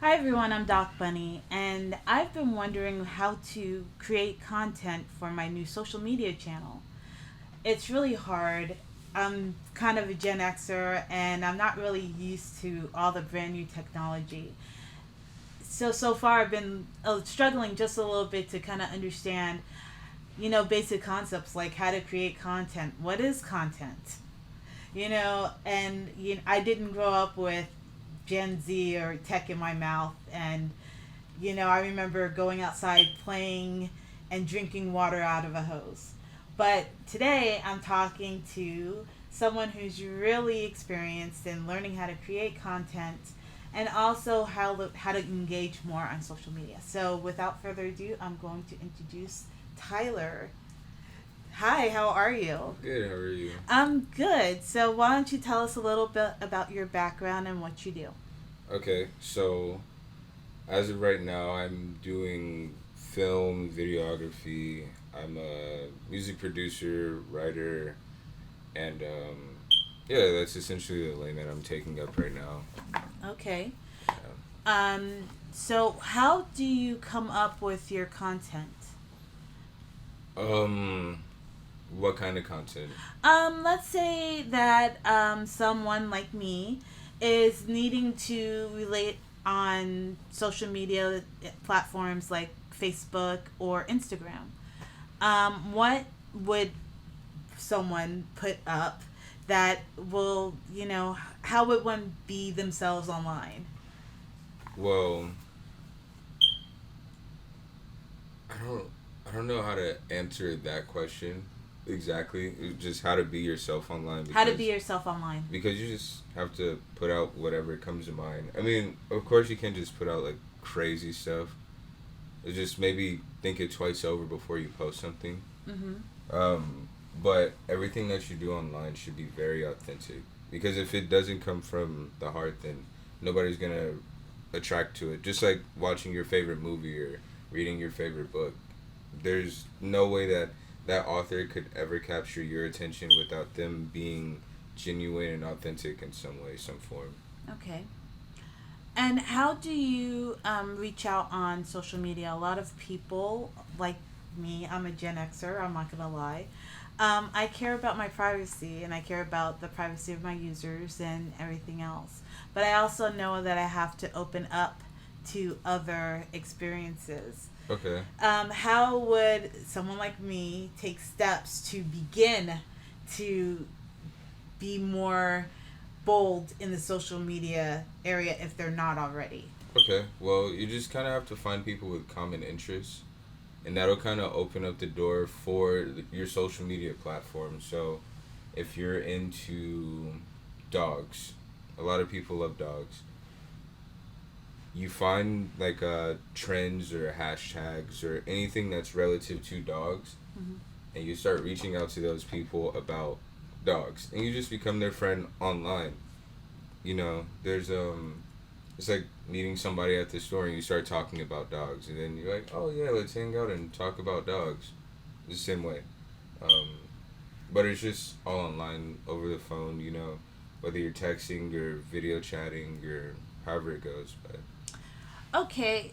Hi everyone, I'm Doc Bunny, and I've been wondering how to create content for my new social media channel. It's really hard. I'm kind of a Gen Xer, and I'm not really used to all the brand new technology. So far I've been struggling just a little bit to kind of understand, basic concepts like how to create content. What is content? I didn't grow up with Gen Z or tech in my mouth. And, I remember going outside playing and drinking water out of a hose. But today I'm talking to someone who's really experienced in learning how to create content and also how to engage more on social media. So without further ado, I'm going to introduce Tyler. Hi, how are you? Good, how are you? I'm good. So why don't you tell us a little bit about your background and what you do? Okay, so as of right now, I'm doing film, videography. I'm a music producer, writer, and yeah, that's essentially the lane that I'm taking up right now. Okay. Yeah. So how do you come up with your content? Um, what kind of content? Let's say that someone like me is needing to relate on social media platforms like Facebook or Instagram. What would someone put up that will, how would one be themselves online? Well, I don't, I don't know how to answer that question exactly. Just how to be yourself online How to be yourself online? because you just have to put out whatever comes to mind. I mean, of course, you can't just put out like crazy stuff. It's just maybe think it twice over before you post something. Mm-hmm. Um, but everything that you do online should be very authentic because if it doesn't come from the heart, then nobody's gonna attract to it. Just like watching your favorite movie or reading your favorite book, there's no way that that author could ever capture your attention without them being genuine and authentic in some way, some form. Okay. And how do you reach out on social media? A lot of people, like me, I'm a Gen Xer, I'm not going to lie. I care about my privacy and I care about the privacy of my users and everything else. But I also know that I have to open up to other experiences. Okay. How would someone like me take steps to begin to be more bold in the social media area if they're not already? Okay. Well, you just kind of have to find people with common interests, and that'll kind of open up the door for your social media platform. So, if you're into dogs, a lot of people love dogs. You find like trends or hashtags or anything that's relative to dogs, Mm-hmm. and you start reaching out to those people about dogs, and you just become their friend online. There's it's like meeting somebody at the store and you start talking about dogs, and then you're like, oh yeah, let's hang out and talk about dogs. The same way, um, but it's just all online over the phone. Whether you're texting or video chatting or however it goes. But Okay.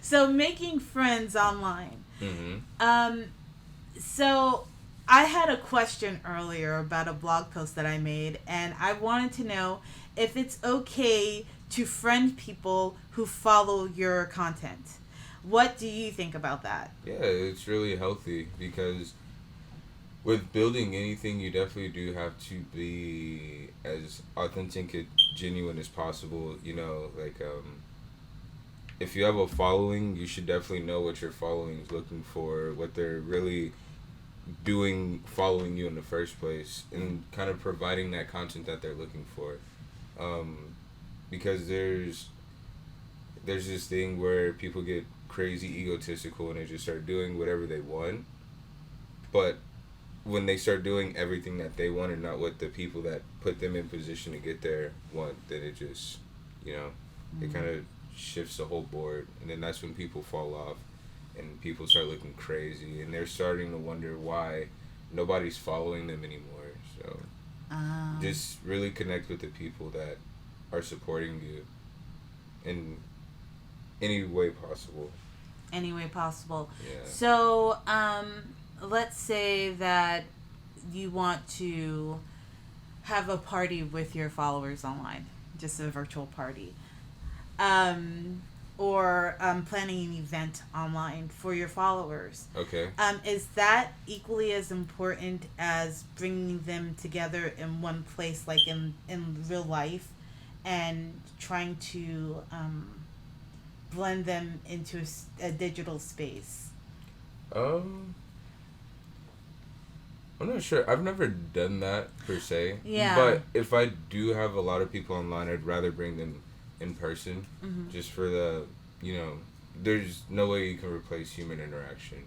So making friends online. mm-hmm. Um, so I had a question earlier about a blog post that I made, and I wanted to know if it's okay to friend people who follow your content. What do you think about that? Yeah, it's really healthy because with building anything, you definitely do have to be as authentic and genuine as possible. If you have a following, you should definitely know what your following is looking for, what they're really doing following you in the first place, and kind of providing that content that they're looking for. Um, because there's this thing where people get crazy egotistical and they just start doing whatever they want, but when they start doing everything that they want and not what the people that put them in position to get there want, then it just, you know, it kind of shifts the whole board, and then that's when people fall off, and people start looking crazy, and they're starting to wonder why nobody's following them anymore. So Um, just really connect with the people that are supporting you. in any way possible. Any way possible. Yeah. So, let's say that you want to have a party with your followers online, just a virtual party. Or planning an event online for your followers. Okay. Is that equally as important as bringing them together in one place, like in real life, and trying to blend them into a digital space? Um, I'm not sure. I've never done that per se. Yeah. But if I do have a lot of people online, I'd rather bring them in person, just for the, there's no way you can replace human interaction.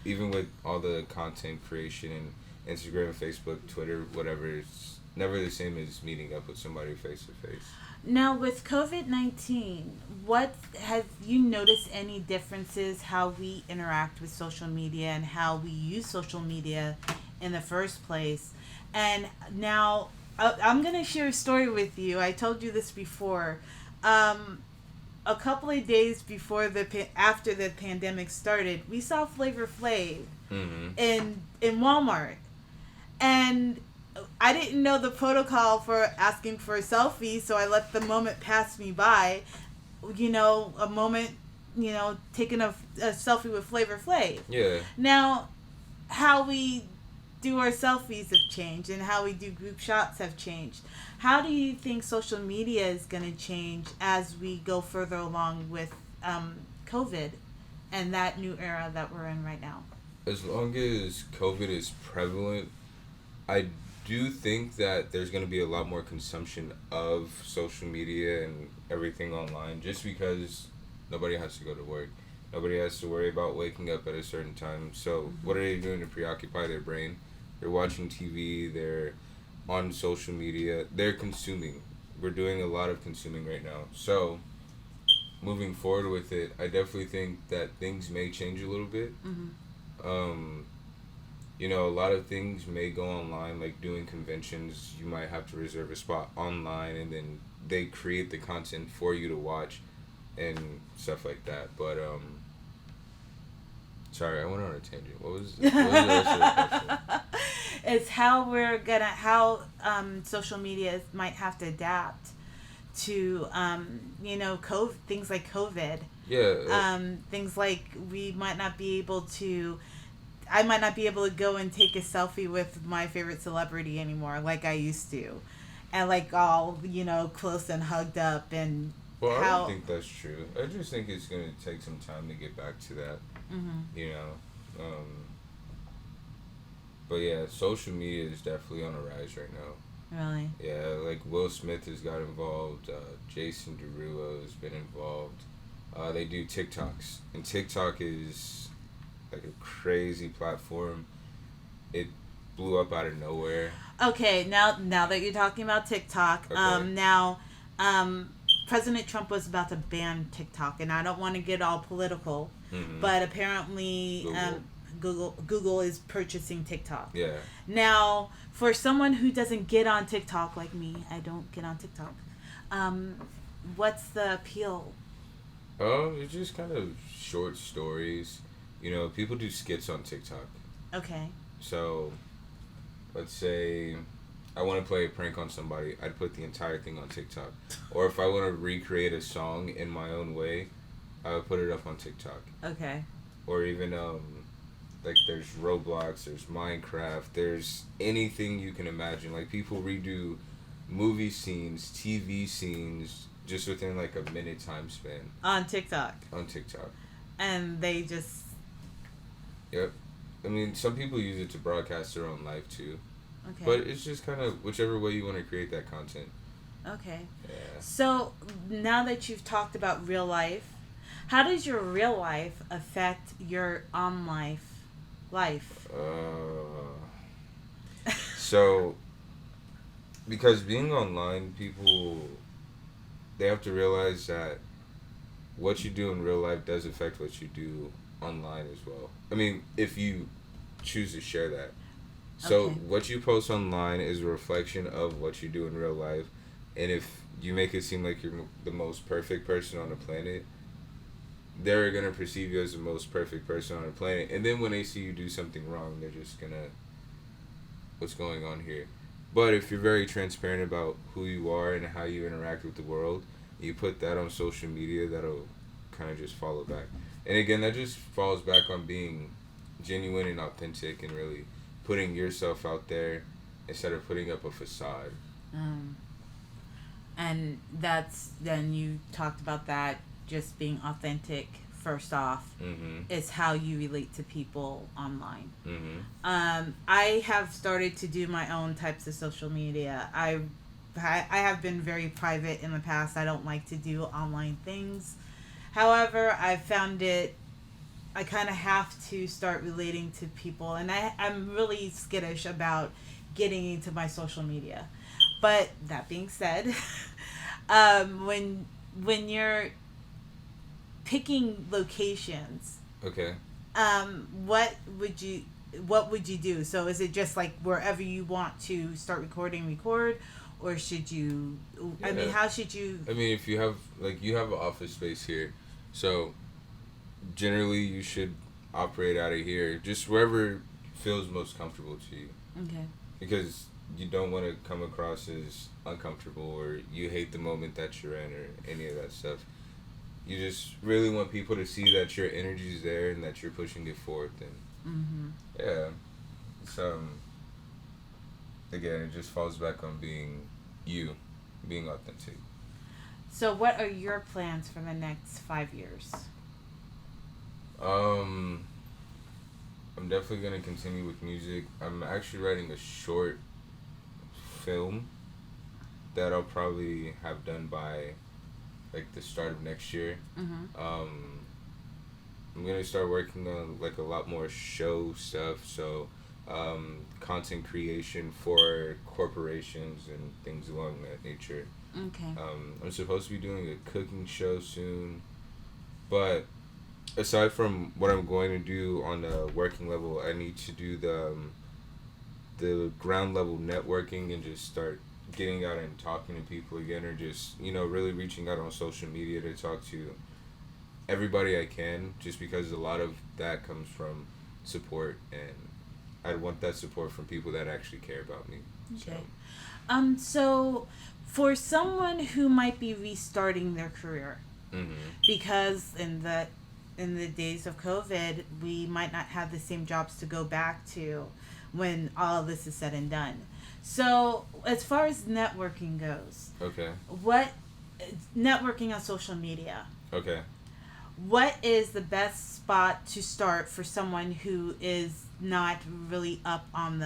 Even with all the content creation and Instagram, Facebook, Twitter, whatever, it's never the same as meeting up with somebody face to face. Now, with COVID-19, what have you noticed any differences how we interact with social media and how we use social media in the first place? And now, I'm going to share a story with you. I told you this before. A couple of days before after the pandemic started, we saw Flavor Flav in Walmart. And I didn't know the protocol for asking for a selfie, so I let the moment pass me by. A moment, taking a selfie with Flavor Flav. Yeah. Now, how we do our selfies have changed and how we do group shots have changed. How do you think social media is going to change as we go further along with COVID and that new era that we're in right now? As long as COVID is prevalent, I do think that there's going to be a lot more consumption of social media and everything online, just because nobody has to go to work. Nobody has to worry about waking up at a certain time. So what are they doing to preoccupy their brain? They're watching TV, they're on social media, they're consuming. We're doing a lot of consuming right now. So moving forward with it, I definitely think that things may change a little bit. A lot of things may go online, like doing conventions. You might have to reserve a spot online, and then they create the content for you to watch and stuff like that. But sorry, I went on a tangent. What was the rest of the question? It's how social media might have to adapt to things like COVID. Yeah. Things like I might not be able to go and take a selfie with my favorite celebrity anymore like I used to, and like all close and hugged up and. Well, I don't think that's true. I just think it's going to take some time to get back to that. But yeah, social media is definitely on a rise right now. Really? Yeah, like Will Smith has got involved. Jason Derulo has been involved. They do TikToks, and TikTok is like a crazy platform. It blew up out of nowhere. Okay, now that you're talking about TikTok, Okay. President Trump was about to ban TikTok, and I don't want to get all political, but apparently Google is purchasing TikTok. Yeah. Now, for someone who doesn't get on TikTok like me, I don't get on TikTok. What's the appeal? It's just kind of short stories. People do skits on TikTok. Okay. So, let's say I want to play a prank on somebody, I'd put the entire thing on TikTok. Or if I want to recreate a song in my own way, I would put it up on TikTok. Okay. Or even, like, there's Roblox, there's Minecraft, there's anything you can imagine. Like, people redo movie scenes, TV scenes, just within, like, a minute time span. On TikTok. On TikTok. And they just... Yep. I mean, some people use it to broadcast their own life, too. Okay. But it's just kind of whichever way you want to create that content. Okay. Yeah. So, now that you've talked about real life, how does your real life affect your life? So, because being online, people, they have to realize that what you do in real life does affect what you do online as well. I mean, if you choose to share that. So Okay. what you post online is a reflection of what you do in real life. And if you make it seem like you're the most perfect person on the planet, they're gonna perceive you as the most perfect person on the planet. And then when they see you do something wrong, they're just gonna, what's going on here? But if you're very transparent about who you are and how you interact with the world, you put that on social media, that'll kind of just follow back. And again, that just falls back on being genuine and authentic and really putting yourself out there instead of putting up a facade. Um, and that's then you talked about that just being authentic first off Mm-hmm. is how you relate to people online. Mm-hmm. I have started to do my own types of social media. I have been very private in the past. I don't like to do online things. However, I found it, I kind of have to start relating to people, and I'm really skittish about getting into my social media. But that being said, when you're picking locations, Okay. what would you do? So is it just like wherever you want to start recording, record, or should you? I mean, Yeah. how should you? I mean, if you have, like, you have an office space here, so generally you should operate out of here, just wherever feels most comfortable to you. Okay. Because you don't want to come across as uncomfortable or you hate the moment that you're in or any of that stuff. You just really want people to see that your energy is there and that you're pushing it forward. And Mm-hmm. yeah, it's again, it just falls back on being you, being authentic. So, what are your plans for the next 5 years? Um, I'm definitely gonna continue with music. I'm actually writing a short film that I'll probably have done by like the start of next year. Mm-hmm. I'm gonna start working on like a lot more show stuff. So, content creation for corporations and things along that nature. Okay. I'm supposed to be doing a cooking show soon, but aside from what I'm going to do on the working level, I need to do the ground level networking and just start getting out and talking to people again, or just really reaching out on social media to talk to everybody I can, just because a lot of that comes from support, and I want that support from people that actually care about me. Okay. So for someone who might be restarting their career, Mm-hmm. because in the days of COVID, we might not have the same jobs to go back to when all of this is said and done. So as far as networking goes, Okay. what networking on social media? Okay. What is the best spot to start for someone who is not really up on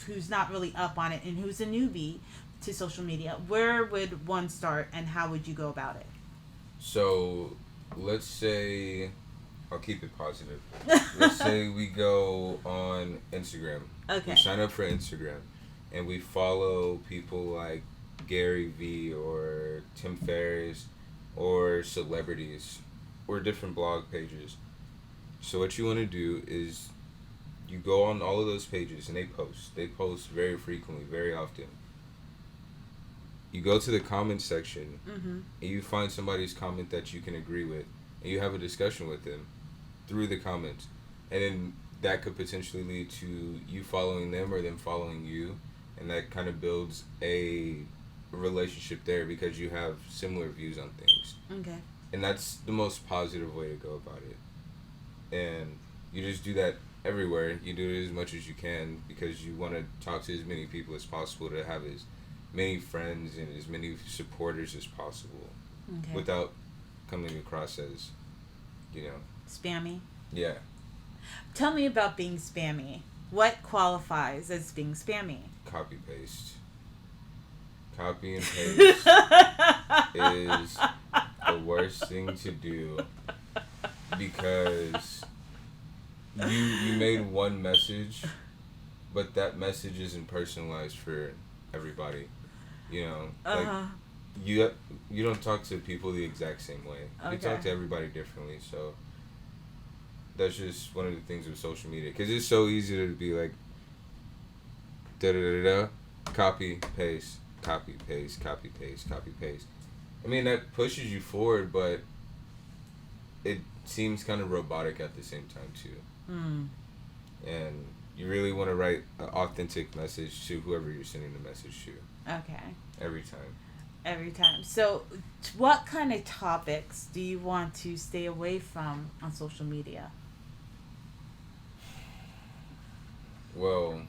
who's not really up on it and who's a newbie to social media? Where would one start and how would you go about it? So, let's say, I'll keep it positive. Let's say we go on Instagram. Okay. We sign up for Instagram, and we follow people like Gary V or Tim Ferriss or celebrities or different blog pages. So what you want to do is you go on all of those pages and they post. They post very frequently, very often. You go to the comment section Mm-hmm. and you find somebody's comment that you can agree with, and you have a discussion with them through the comments, and then that could potentially lead to you following them or them following you, and that kind of builds a relationship there because you have similar views on things, Okay. and that's the most positive way to go about it. And you just do that everywhere. You do it as much as you can because you want to talk to as many people as possible to have as many friends and as many supporters as possible, Okay. without coming across as, Spammy. yeah. Tell me about being spammy. What qualifies as being spammy? Copy paste. Copy and paste is the worst thing to do because you made one message, but that message isn't personalized for everybody. Like Uh-huh. you don't talk to people the exact same way. You talk Okay. to everybody differently. So that's just one of the things with social media, because it's so easy to be like da da da da, copy paste. copy paste, copy paste, copy paste. I mean, that pushes you forward, but it seems kind of robotic at the same time too. Mm. And you really want to write an authentic message to whoever you're sending the message to. Okay. Every time. Every time. So, what kind of topics do you want to stay away from on social media? Well,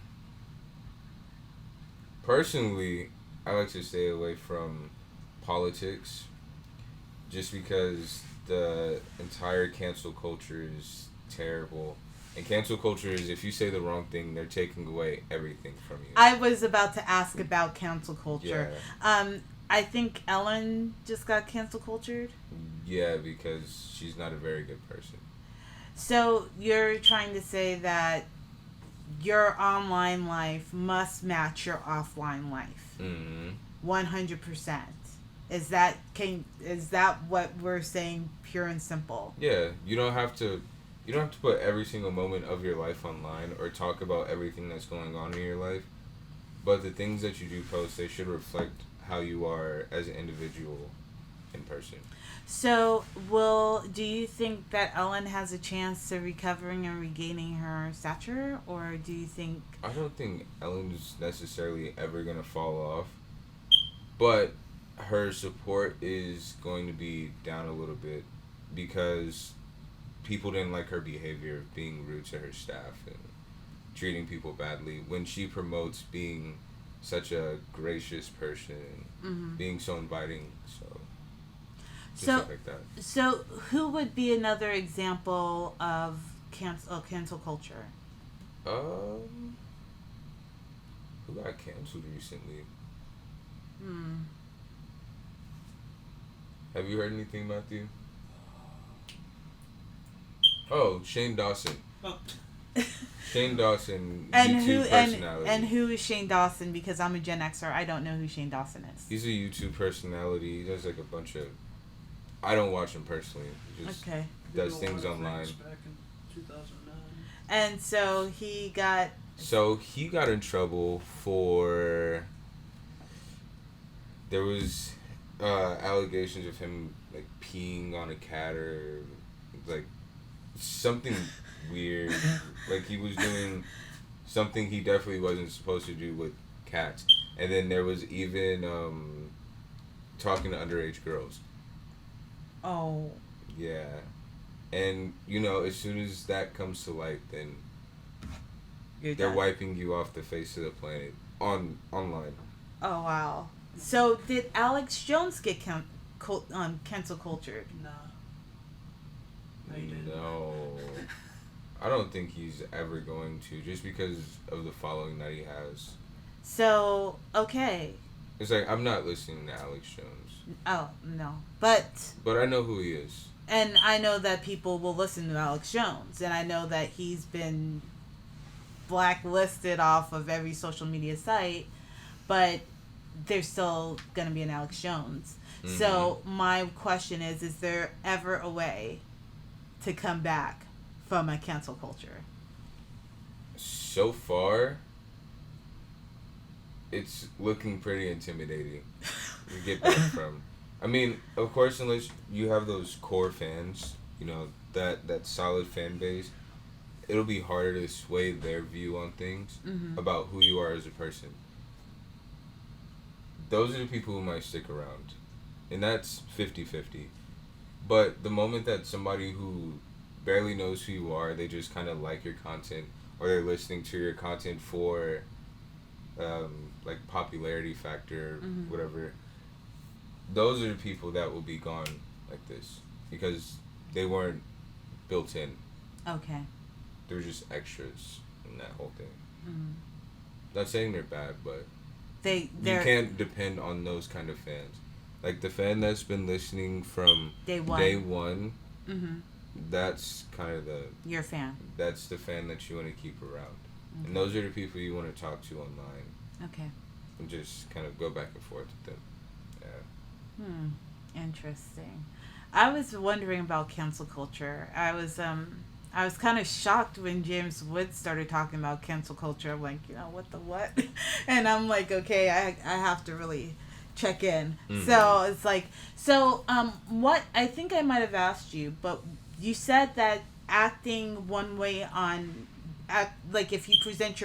personally, I like to stay away from politics just because the entire cancel culture is terrible. And cancel culture is if you say the wrong thing, they're taking away everything from you. I was about to ask about cancel culture. Yeah. I think Ellen just got cancel cultured. Yeah, because she's not a very good person. So you're trying to say that your online life must match your offline life. Mm-hmm. 100%. Is that what we're saying, pure and simple? Yeah, you don't have to put every single moment of your life online or talk about everything that's going on in your life. But the things that you do post, they should reflect how you are as an individual in person. So, do you think that Ellen has a chance to recovering and regaining her stature, or do you think? I don't think Ellen's necessarily ever gonna fall off, but her support is going to be down a little bit because people didn't like her behavior of being rude to her staff and treating people badly when she promotes being such a gracious person, Mm-hmm. being so inviting, so So, like that. so who would be another example of cancel culture? Who got canceled recently? Hmm. Have you heard anything, Matthew? Oh, Shane Dawson. Oh. Shane Dawson, And YouTube personality. and who is Shane Dawson? Because I'm a Gen Xer, I don't know who Shane Dawson is. He's a YouTube personality. He does like a bunch of. I don't watch him personally. He just Okay. does things online. Back in 2009. And so he got. So he got in trouble for. There was allegations of him like peeing on a cat or like something weird. Like he was doing something he definitely wasn't supposed to do with cats. And then there was even talking to underage girls. Oh. Yeah. And you know, as soon as that comes to light, then You're they're done. wiping you off the face of the planet online. Oh wow. So did Alex Jones get cancel cultured? Nah. No, you didn't. No. I don't think he's ever going to, just because of the following that he has. So okay. It's like I'm not listening to Alex Jones. Oh no, but I know who he is. and I know that people will listen to Alex Jones, and I know that he's been blacklisted off of every social media site, but there's still gonna be an Alex Jones. Mm-hmm. So my question is there ever a way to come back from a cancel culture? So far, it's looking pretty intimidating. You get back from. I mean, of course, unless you have those core fans, you know, that solid fan base, it'll be harder to sway their view on things Mm-hmm. about who you are as a person. Those are the people who might stick around. And that's 50-50. But the moment that somebody who barely knows who you are, they just kind of like your content, or they're listening to your content for like popularity factor, Mhm. whatever, those are the people that will be gone like this because they weren't built in. Okay. They were just extras in that whole thing. Mm-hmm. Not saying they're bad, but you They're can't depend on those kind of fans. Like the fan that's been listening from day one. day one, Mm-hmm. that's kind of You're a fan. that's the fan that you want to keep around. Okay. And those are the people you want to talk to online Okay. and just kind of go back and forth with them. Yeah. Interesting. I was wondering about cancel culture. I was I was kind of shocked when James Woods started talking about cancel culture. I'm like, what the what? And I'm like, okay, I have to really check in. Mm-hmm. So it's like, what I think I might have asked you, but you said that acting one way like if you present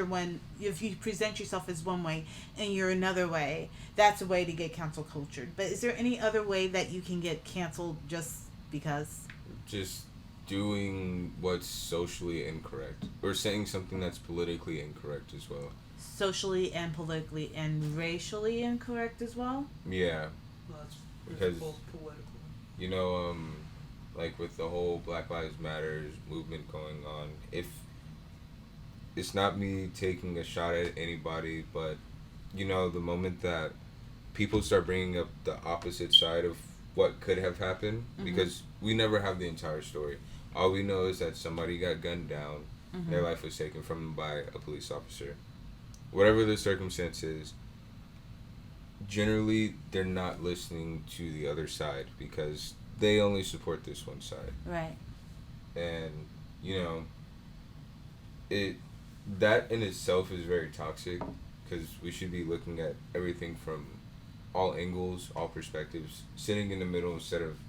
yourself as one way and you're another way, that's a way to get cancel cultured. But is there any other way that you can get canceled just because? Just doing what's socially incorrect or saying something that's politically incorrect as well. Socially and politically and racially incorrect as well? Yeah. Well, it's Because, both political. you know, like with the whole Black Lives Matters movement going on, if it's not me taking a shot at anybody, but, you know, the moment that people start bringing up the opposite side of what could have happened, because we never have the entire story. All we know is that somebody got gunned down, their life was taken from them by a police officer. Whatever the circumstance is, generally they're not listening to the other side because they only support this one side. Right. And, you know, that in itself is very toxic because we should be looking at everything from all angles, all perspectives, sitting in the middle instead of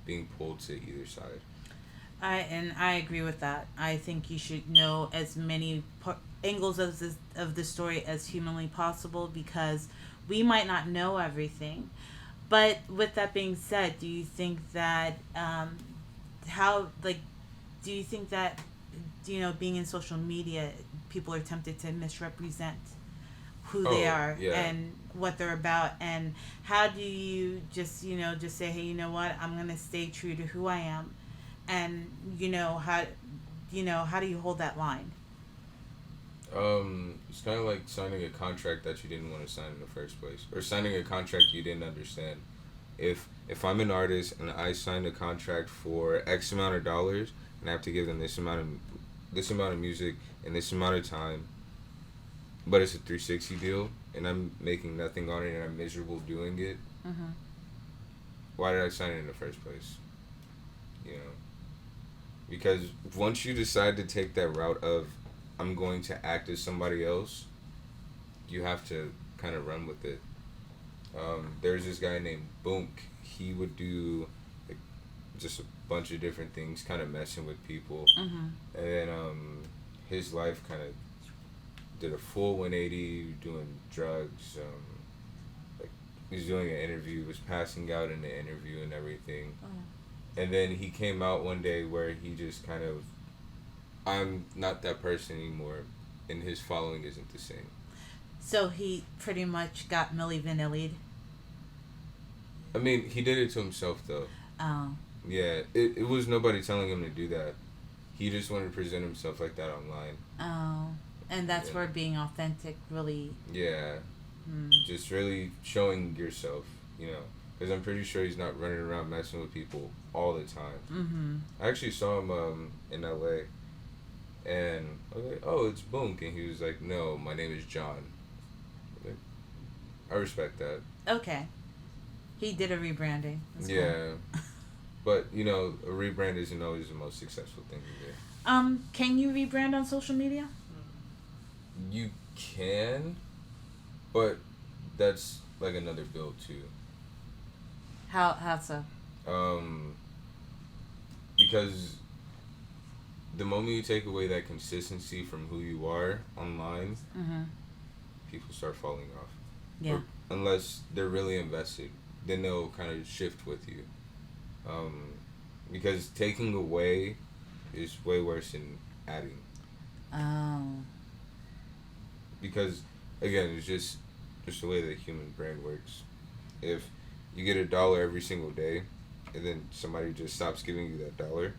being pulled to either side. I agree with that. I think you should know as many angles of the story as humanly possible because we might not know everything. But with that being said, do you think that being in social media, people are tempted to misrepresent who they are and what they're about, and how do you just say, hey, you know what, I'm gonna stay true to who I am, and how do you hold that line? It's kind of like signing a contract that you didn't want to sign in the first place, or signing a contract you didn't understand. If I'm an artist and I signed a contract for X amount of dollars and I have to give them this amount of music and this amount of time, but it's a 360 deal and I'm making nothing on it and I'm miserable doing it, why did I sign it in the first place? Because once you decide to take that route of I'm going to act as somebody else, you have to kind of run with it. There's this guy named Boonk. He would do just a bunch of different things, kind of messing with people. And then his life kind of did a full 180, doing drugs. He was doing an interview, was passing out in the interview and everything. And then he came out one day where he just kind of, I'm not that person anymore, and his following isn't the same. So he pretty much got Milli Vanilli'd. I mean, he did it to himself, though. Oh. Yeah, it was nobody telling him to do that. He just wanted to present himself like that online. Oh. And that's where being authentic really... Yeah. Just really showing yourself, Because I'm pretty sure he's not running around messing with people all the time. I actually saw him in L.A., and I was like, oh, it's Boonk. And he was like, no, my name is John. I respect that. Okay. He did a rebranding. That's cool. But, a rebrand isn't always the most successful thing to do. Can you rebrand on social media? You can, but that's like another build too. How so? Because the moment you take away that consistency from who you are online, people start falling off. Yeah. Unless they're really invested, then they'll kind of shift with you. Because taking away is way worse than adding. Oh. Because, again, it's just the way the human brain works. If you get $1 every single day, and then somebody just stops giving you that $1,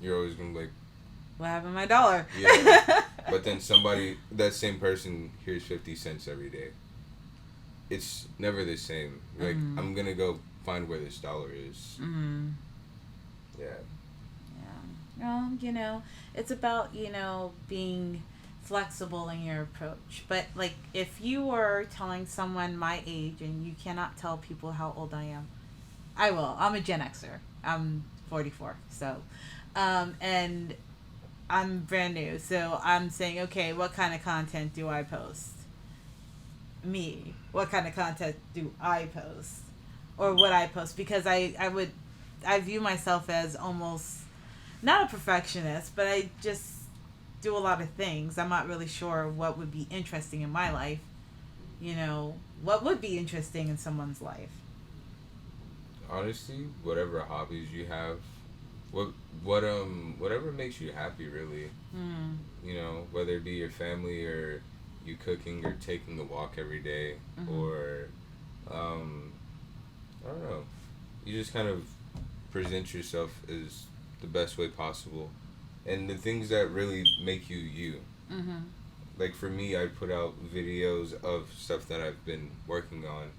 you're always going to be like, what happened to my $1? Yeah. But then that same person hears 50 cents every day. It's never the same. Like, I'm going to go find where this $1 is. Yeah. Well, it's about, being flexible in your approach. But, like, if you were telling someone my age, and you cannot tell people how old I am, I will. I'm a Gen Xer. I'm 44. So, and I'm brand new. So I'm saying, okay, what kind of content do I post? Me. What kind of content do I post? Or would I post? Because I view myself as almost not a perfectionist, but I just do a lot of things. I'm not really sure what would be interesting in my life. You know, what would be interesting in someone's life? Honestly, whatever hobbies you have, whatever makes you happy, really. Mm. You know, whether it be your family or you cooking or taking a walk every day, Mm-hmm. or I don't know. You just kind of present yourself as the best way possible, and the things that really make you you. Mm-hmm. Like for me, I put out videos of stuff that I've been working on,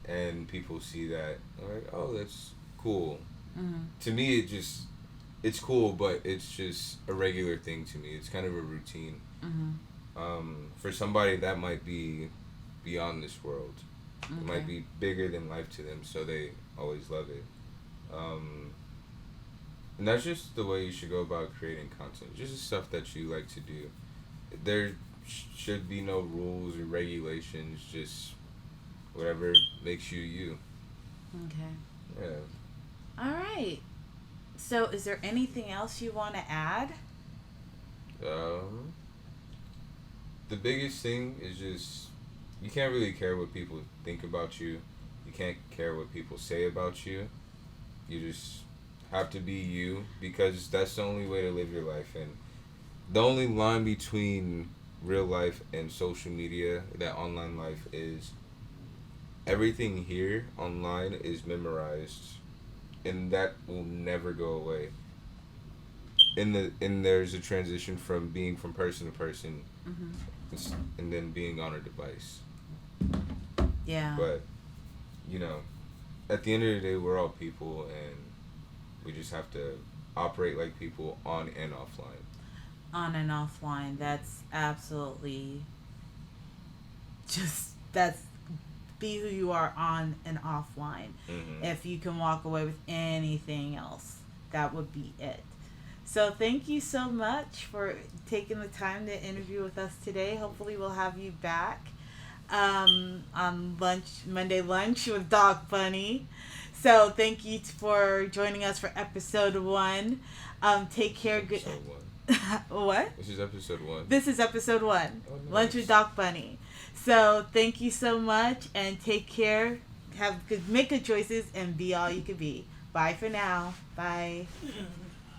and people see that, they're like, oh, that's cool. Mm-hmm. To me, it's cool, but it's just a regular thing to me. It's kind of a routine. Mm-hmm. For somebody, that might be beyond this world. Okay. It might be bigger than life to them, so they always love it. And that's just the way you should go about creating content. Just the stuff that you like to do. There should be no rules or regulations. Just whatever makes you you. Okay. Yeah. All right. So, is there anything else you want to add? The biggest thing is just you can't really care what people think about you. You can't care what people say about you. You just have to be you, because that's the only way to live your life. And the only line between real life and social media, that online life, is everything here online is memorized, and that will never go away. And there's a transition from being from person to person, Mm-hmm. and then being on a device. Yeah. But you know, at the end of the day, we're all people, and we just have to operate like people on and offline. On and offline. That's absolutely just that's be who you are on and offline. Mm-hmm. If you can walk away with anything else, that would be it. So thank you so much for taking the time to interview with us today. Hopefully we'll have you back on Monday lunch with Dog Bunny. So thank you for joining us for episode 1. Take care. Good. Episode 1. What? This is episode 1. This is episode 1. Oh, nice. Lunch with Doc Bunny. So thank you so much and take care. Make good choices and be all you can be. Bye for now. Bye.